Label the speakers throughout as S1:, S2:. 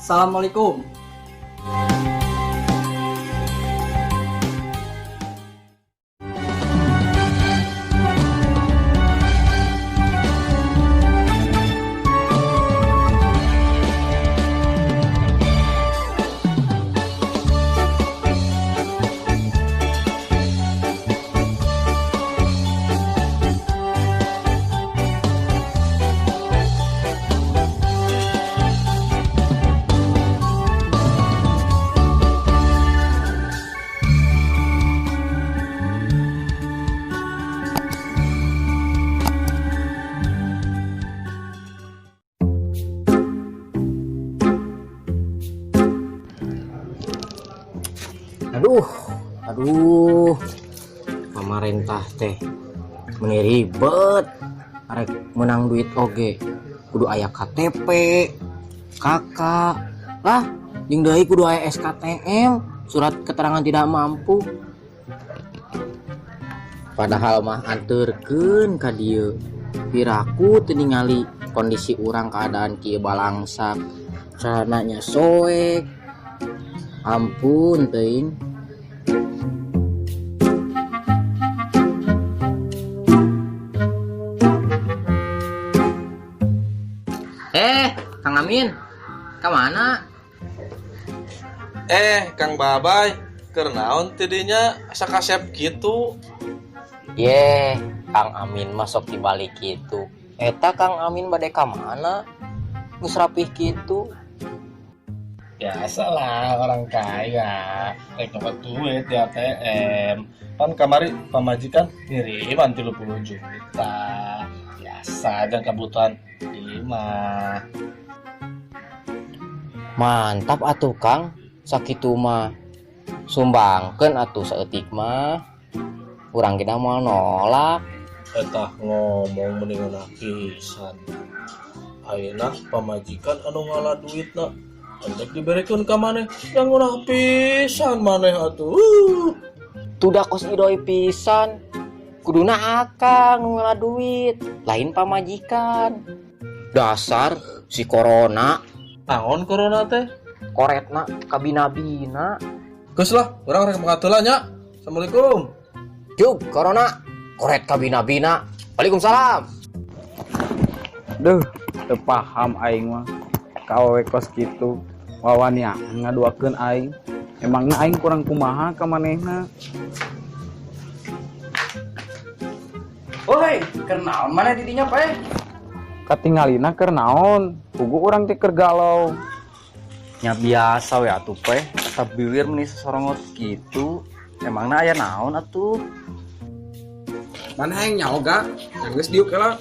S1: Assalamualaikum.
S2: Aduh, pemerintah teh meni ribet, arek menang duit oge, kudu aya KTP, kakak, lah, jeung deui kudu aya SKTM, surat keterangan tidak mampu. Padahal mah anterkeun ka dieu, piraku teu ningali kondisi urang keadaan kieu balangsak, celananya soek, ampun teuing. Kang Amin, kemana?
S3: Kang Babay, kernaon tidinya asa kasep gitu?
S2: Kang Amin masuk di balik gitu. Eta Kang Amin bade kemana? Geus rapih gitu.
S3: Biasalah orang kaya, rek nyopot duit di ATM. Pan kamari pamajikan ngiriman 30 juta. Biasa dan kebutuhan di mah.
S2: Mantap atuh Kang, sakitu mah sumbangkeun atuh saeutik mah. Urang ge da moal nolak.
S3: Eta ngomong mendingan pisan. Ayeuna pamajikan anu ngalah duitna endek diberekeun ka maneh yang ngunah pisan maneh atuh.
S2: Tudak kos idoi pisan. Kuduna akang nu ngalah duit, lain pamajikan. Dasar si corona.
S3: Naon corona teh?
S2: Koretna kabina-bina.
S3: Geus lah, urang rek makatulah nya. Assalamualaikum.
S2: Juk, corona koret kabina-bina. Waalaikumsalam.
S4: Duh, teu paham aing mah. Ka awewe kos kitu, wawanian ngaduakeun aing. Emangna aing kurang kumaha ka manehna?
S1: Woi, kenaon mana didinya Pak?
S4: Katinggalina keur naon? Pugu urang teh keur galau.
S5: Nya biasa we atuh Peh, kata biwir meni sesorongot kitu. Emangna aya naon atuh?
S4: Mana aing nyaoga? Yang geus diuk heula.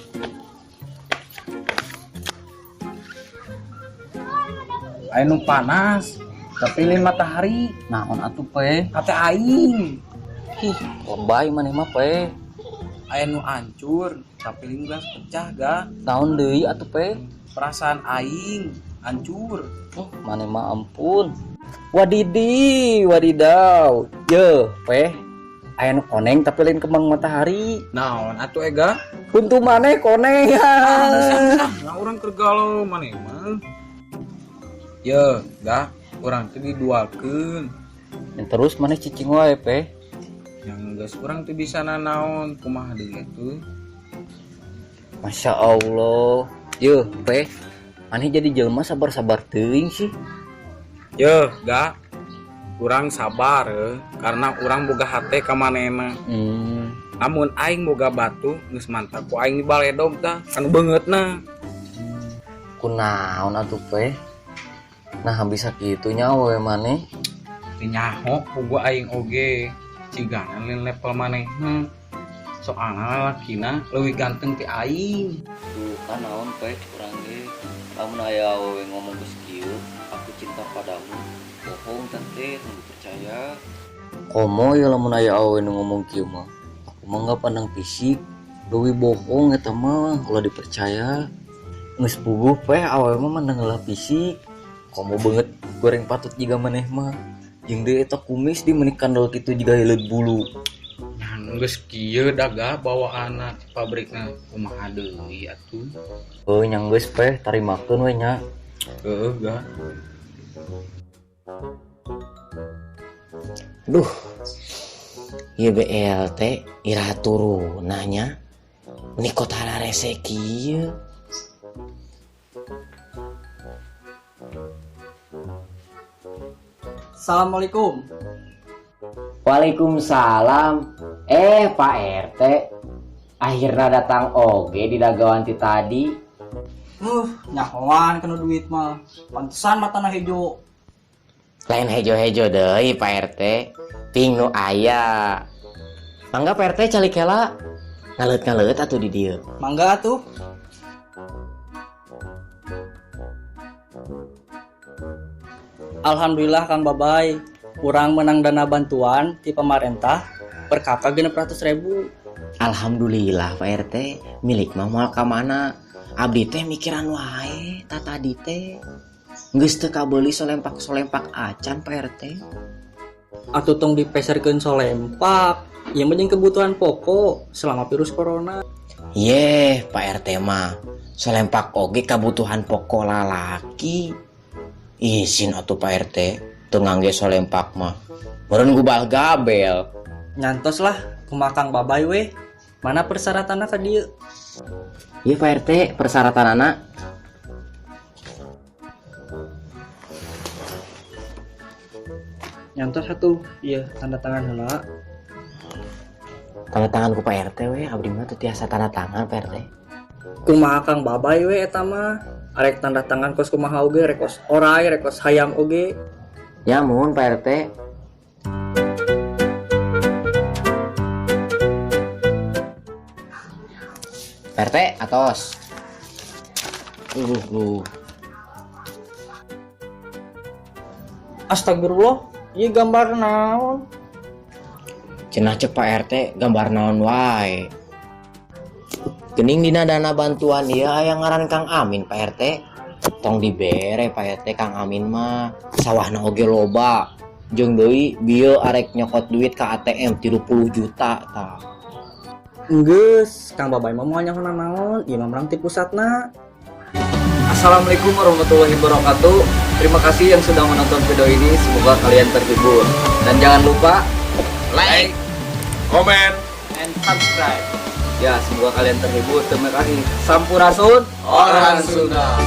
S4: Aya nu panas, tapi lain matahari.
S5: Naon atuh Peh?
S4: Kate aing.
S2: Hih, lebay maneh mah Peh.
S4: Aya nu hancur, tapi lain geus pecah ga.
S2: Naon deui atuh Peh?
S4: Perasaan aing hancur.
S2: Maneh mah ampun. Wadidi, wadidaw. Ye, Peh. Aya nu koneng tapi lain kembang matahari.
S4: Naon atuh ega?
S2: Untuk maneh koneng ya.
S4: Nah, orang keur galau maneh mah. Ye, dah urang teh diduakeun.
S2: Dan terus maneh cicing wae Peh.
S4: Yang geus urang teh bisa nanaon kumaha deui atuh.
S2: Masya Allah. Ye, Peh. Maneh jadi jelema sabar-sabar teuing sih.
S4: Ye, dah urang sabar karena urang boga hate ka manehna. Namun aing boga batu geus mantap ku aing dibaledog tah anu beungeutna.
S2: Kunaon atuh Peh? Nah bisa kitu nya we maneh.
S4: Teu nyaho pugu aing oge cigana lain level manehna. Soalna lalakina leuwih ganteng ti aing.
S5: Tuh kan naon Peh urang ge. Lamun aya awewe ngomong geus kieu, aku cinta padamu. Bohong tante, teu percaya.
S2: Komo ya lamun aya awewe nu ngomong kieu mah. Aku mah enggak pandang fisik. Leuwih bohong eta mah kalau dipercaya. Geus puguh Peh awewe mah mandang heula fisik. Komo banget goreng patut jiga maneh mah. Jeung deui eta kumis di meuni kandel kitu jiga hileud bulu.
S4: Nah, geus kieu daga bawa anak pabrikna kumaha deui atuh.
S2: Nyang geus Peh tarimakeun we nya.
S4: Ga.
S6: Duh, ieu BLT ira turunanya. Ini kota rese kieu.
S1: Assalamualaikum.
S6: Waalaikumsalam. Pak RT, akhirnya datang oge di dagawanti tadi.
S1: Nyahoan kena duit mah. Pantesan matana hejo.
S6: Lain hejo-hejo deui Pak RT, ting nu aya. Mangga Pak RT calik heula. Ngaleut-ngaleut atuh di dieu.
S1: Mangga atuh. Alhamdulillah Kang Babay, urang menang dana bantuan di pemerintah berkaka 600.000.
S6: Alhamdulillah Pak RT, milik mah moal ka mana? Abdi teh mikiran wae, tadi teh. Geus teu kabeuli solempak acan Pak RT.
S1: Atuh tong dipeserkeun solempak. Ieu mah jeung kebutuhan pokok selama virus corona.
S6: Yeh, Pak RT mah solempak oge kebutuhan pokok lalaki. Izin atuh Pak RT, teu ngangge solempak mah. Meureun gubal gabel.
S1: Nyantos lah kumaha Kang Babay we. Mana persyaratanna ka dieu?
S6: Ieu Pak RT persyaratan anak.
S1: Nyantos atuh, iya tanda tangan heula.
S6: Tanda tangan ku Pak RT we, abdi mah teu tiasa tanda tangan Pak RT.
S1: Kumaha Kang Babay we eta mah. Arek tanda tangan kos kumaha oge, rekos oray, rekos hayam oge.
S6: Ya mun Pak RT. Pak RT atos.
S1: Astagfirullah, ieu gambar naon?
S6: Cenah cek Pak RT gambar naon wae. Gening dina dana bantuan ieu aya ngaran Kang Amin Pak RT. Tong dibere Pak RT Kang Amin mah. Sawahna oge loba. Jeung deui bieu arek nyokot duit ka ATM 30 juta tah.
S1: Enggeus, Kang Babay mah moal nyahoan naon? Ieu mah merang ti pusatna. Assalamualaikum warahmatullahi wabarakatuh. Terima kasih yang sudah menonton video ini. Semoga kalian terhibur. Dan jangan lupa like,
S3: Komen.
S1: and subscribe. Ya, semoga kalian terhibur. Terima kasih. Sampurasun
S3: Orang Sunda.